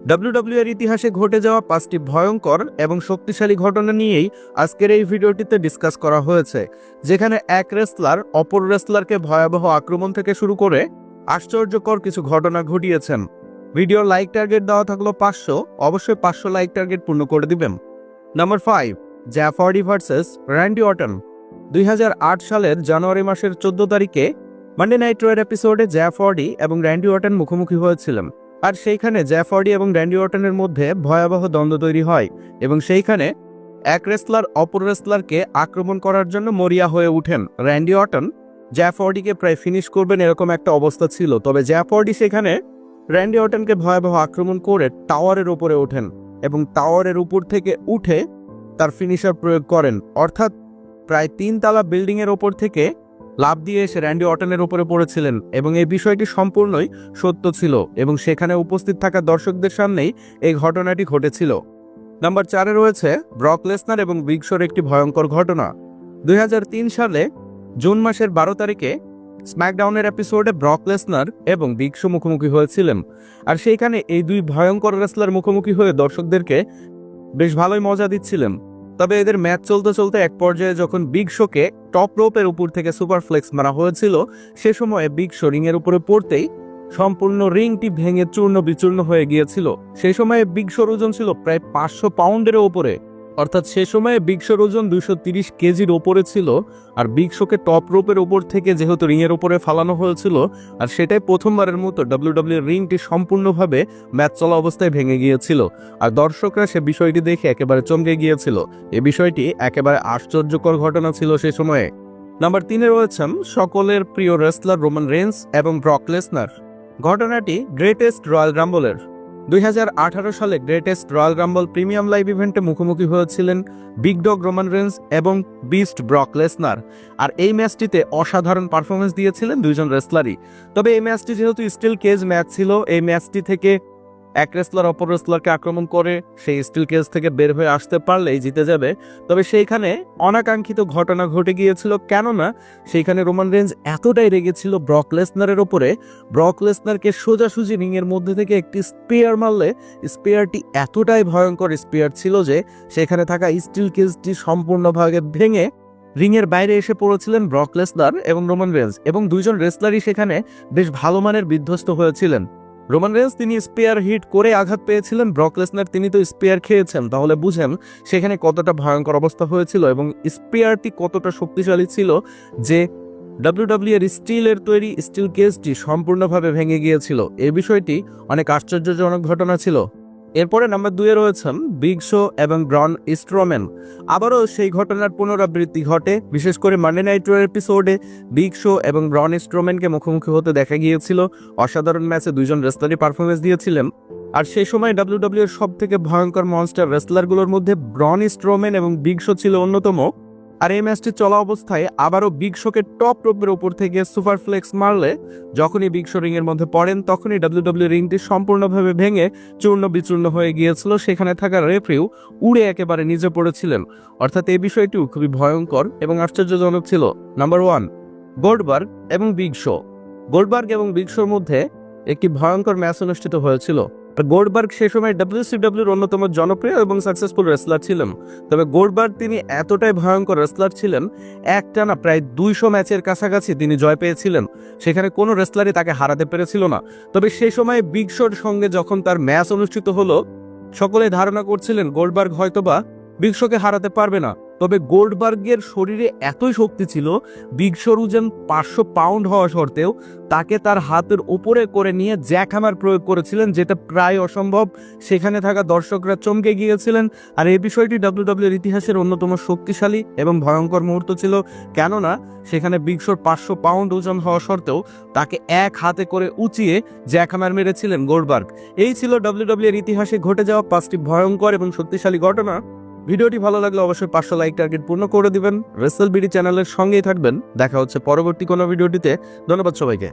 WWE এর ইতিহাসে ঘটে যাওয়া 5টি ভয়ঙ্কর এবং শক্তিশালী ঘটনা নিয়েই আজকের এই ভিডিওটিতে ডিসকাস করা হয়েছে, যেখানে এক রেসলার অপর রেসলারকে ভয়াবহ আক্রমণ থেকে শুরু করে আশ্চর্যকর কিছু ঘটনা ঘটিয়েছেন। ভিডিওর লাইক টার্গেট দেওয়া থাকলো 500, অবশ্যই 500 লাইক টার্গেট পূর্ণ করে দিবেন। Number 5, Jeff Hardy versus Randy Orton. 2008 সালের জানুয়ারি মাসের 14 তারিখে মানডে নাইট রয়ের এপিসোডে জ্যাফ হার্ডি এবং র্যান্ডি অর্টন মুখোমুখি হয়েছিলেন। আর সেইখানে জ্যাফ হার্ডি এবং র্যান্ডি অর্টনের মধ্যে ভয়াবহ দ্বন্দ্ব তৈরি হয় এবং সেইখানে এক রেসলার অপর রেসলারকে আক্রমণ করার জন্য মরিয়া হয়ে উঠেন। র্যান্ডি অর্টন জ্যাফ হার্ডিকে প্রায় ফিনিশ করবেন এরকম একটা অবস্থা ছিল, তবে জ্যাফ হার্ডি সেখানে র্যান্ডি অর্টনকে ভয়াবহ আক্রমণ করে টাওয়ারের উপরে ওঠেন এবং টাওয়ারের উপর থেকে উঠে তার ফিনিশার প্রয়োগ করেন, অর্থাৎ প্রায় 3 তলা বিল্ডিং এর ওপর থেকে লাফ দিয়ে এসে র্যান্ডি অর্টনের উপরে পড়েছিলেন এবং এই বিষয়টি সম্পূর্ণই সত্য ছিল এবং সেখানে উপস্থিত থাকা দর্শকদের সামনেই এই ঘটনাটি ঘটেছিল। নাম্বার 4-এ রয়েছে ব্রক লেসনার এবং বিগ শোর একটি ভয়ঙ্কর ঘটনা। 2003 সালে জুন মাসের 12 তারিখে স্ম্যাকডাউনের এপিসোডে ব্রক লেসনার এবং বিগ শো মুখোমুখি হয়েছিলেন। আর সেইখানে এই দুই ভয়ঙ্কর রেসলার মুখোমুখি হয়ে দর্শকদেরকে বেশ ভালোই মজা দিচ্ছিলেন। তবে এদের ম্যাচ চলতে চলতে এক পর্যায়ে যখন বিগ শোকে টপ রোপের উপর থেকে সুপার ফ্লেক্স মারা হয়েছিল, সে সময়ে বিগ শো রিং এর উপরে পড়তেই সম্পূর্ণ রিংটি ভেঙে চূর্ণ বিচূর্ণ হয়ে গিয়েছিল। সেই সময়ে বিগ শোর ওজন ছিল প্রায় 500 পাউন্ডের ওপরে, অর্থাৎ সে সময়ে বিগ শোর ওজন 230 কেজির ওপরে ছিল। আর বিগ শোকে টপ রোপের উপর থেকে যেহেতু রিং এর উপরে ফালানো হয়েছিল, আর সেটাই প্রথমবারের মতো ডাব্লিউডাব্লিউ রিংটি সম্পূর্ণভাবে ম্যাচ চলা অবস্থায় ভেঙে গিয়েছিল। আর দর্শকরা সে বিষয়টি দেখে একেবারে চমকে গিয়েছিল। এই বিষয়টি একেবারে আশ্চর্যকর ঘটনা ছিল সে সময়ে। নাম্বার 3-এ রয়েছেন সকলের প্রিয় রেসলার রোমান রেন্স এবং ব্রক লেসনার। ঘটনাটি গ্রেটেস্ট রয়্যাল রাম্বলের। 2018 সালে greatest royal Rumble premium live ইভেন্টে মুখোমুখি হয়েছিলেন বিগ ডগ রোমান রেন্স এবং বিস্ট ব্রক লেসনার। আর এই ম্যাচটিতে অসাধারণ পারফরমেন্স দিয়েছিলেন দুইজন রেসলারই। তবে এই ম্যাচটি যেহেতু স্টিল কেজ ম্যাচ ছিল, এই ম্যাচটি থেকে এক রেসলার অপর রেসলারকে আক্রমণ করে সেই স্টিল কেজ থেকে বের হয়ে আসতে পারলেই জিতে যাবে। তবে সেইখানে অনাকাঙ্ক্ষিত ঘটনা ঘটে গিয়েছিল, কেননা সেইখানে রোমান রেঞ্জ এতটাই রেগেছিল ব্রক লেসনারের ওপরে, ব্রক লেসনারকে সোজাসুজি রিংয়ের মধ্যে থেকে একটি স্পেয়ার মারলে স্পেয়ারটি এতটাই ভয়ঙ্কর স্পেয়ার ছিল যে সেখানে থাকা স্টিল কেজটি সম্পূর্ণভাবে ভেঙে রিংয়ের বাইরে এসে পড়েছিলেন ব্রক লেসনার এবং রোমান রেঞ্জ, এবং দুইজন রেসলারই সেখানে বেশ ভালো মানের বিধ্বস্ত হয়েছিলেন। রোমান রেন্স তিনি স্পেয়ার হিট করে আঘাত পেয়েছিলেন, ব্রক লেসনার তিনি তো স্পেয়ার খেয়েছেন, তাহলে বুঝেন সেখানে কতটা ভয়ঙ্কর অবস্থা হয়েছিল এবং স্পেয়ারটি কতটা শক্তিশালী ছিল যে ডাব্লিউডাব্লিউ এর স্টিলের তৈরি স্টিল কেজটি সম্পূর্ণভাবে ভেঙে গিয়েছিল। এই বিষয়টি অনেক আশ্চর্যজনক ঘটনা ছিল। এরপরে নাম্বার 2-এ রয়েছেন বিগ শো এবং ব্রন স্ট্রোম্যান। আবারও সেই ঘটনার পুনরাবৃত্তি ঘটে, বিশেষ করে মানডে নাইট রো এপিসোডে বিগ শো এবং ব্রন স্ট্রোম্যানকে মুখোমুখি হতে দেখা গিয়েছিল। অসাধারণ ম্যাচে দুইজন রেসলারই পারফরমেন্স দিয়েছিলেন। আর সেই সময় ডাব্লিউডাব্লিউ এর সব থেকে ভয়ঙ্কর মনস্টার রেসলারগুলোর মধ্যে ব্রন স্ট্রোম্যান এবং বিগ শো ছিল অন্যতম। আর এই ম্যাচটি চলা অবস্থায় আবারও বিগ শোকে টপ রোপের উপর থেকে সুপার ফ্লেক্স মারলে যখনই বিগ শো রিং এর মধ্যে পড়েন তখনই ডাব্লিউডাব্লিউ রিংটি সম্পূর্ণভাবে ভেঙে চূর্ণ বিচূর্ণ হয়ে গিয়েছিল। সেখানে থাকা রেফারিও উড়ে একেবারে নিচে পড়েছিলেন। অর্থাৎ এই বিষয়টিও খুবই ভয়ঙ্কর এবং আশ্চর্যজনক ছিল। নাম্বার 1, গোল্ডবার্গ এবং বিগ শো। গোল্ডবার্গ এবং বিগ শোর মধ্যে একটি ভয়ঙ্কর ম্যাচ অনুষ্ঠিত হয়েছিল। গোল্ডবার্গ সে সময় ডাব্লিউসিডব্লিউর অন্যতম জনপ্রিয় এবং সাকসেসফুল রেসলার ছিলেন। তবে গোল্ডবার্গ তিনি এতটাই ভয়ঙ্কর রেসলার ছিলেন, একটানা প্রায় 200 ম্যাচের কাছাকাছি তিনি জয় পেয়েছিলেন। সেখানে কোনো রেসলারই তাকে হারাতে পেরেছিল না। তবে সেই সময় বিগ শোর সঙ্গে যখন তার ম্যাচ অনুষ্ঠিত হলো, সকলে ধারণা করছিলেন গোল্ডবার্গ হয়তোবা বিগ শোকে হারাতে পারবে না। তবে গোল্ডবার্গের শরীরে এতই শক্তি ছিল, বিগ শোর ওজন 500 পাউন্ড হওয়া সত্ত্বেও তাকে তার হাতের উপরে করে নিয়ে জ্যাকহ্যামার প্রয়োগ করেছিলেন, যেটা প্রায় অসম্ভব। সেখানে থাকা দর্শকরা চমকে গিয়েছিলেন। আর এই বিষয়টি ডাব্লিউডাব্লিউ এর ইতিহাসের অন্যতম শক্তিশালী এবং ভয়ঙ্কর মুহূর্ত ছিল, কেননা সেখানে বিগ শোর 500 পাউন্ড ওজন হওয়া সত্ত্বেও তাকে এক হাতে করে উঁচিয়ে জ্যাকহ্যামার মেরেছিলেন গোল্ডবার্গ। এই ছিল ডাব্লিউডাব্লিউ এর ইতিহাসে ঘটে যাওয়া 5টি ভয়ঙ্কর এবং শক্তিশালী ঘটনা। ভিডিওটি ভালো লাগলে অবশ্যই 500 লাইক টার্গেট পূর্ণ করে দিবেন। রেসেল বিডি চ্যানেলের সঙ্গেই থাকবেন। দেখা হচ্ছে পরবর্তী কোনো ভিডিওটিতে। ধন্যবাদ সবাইকে।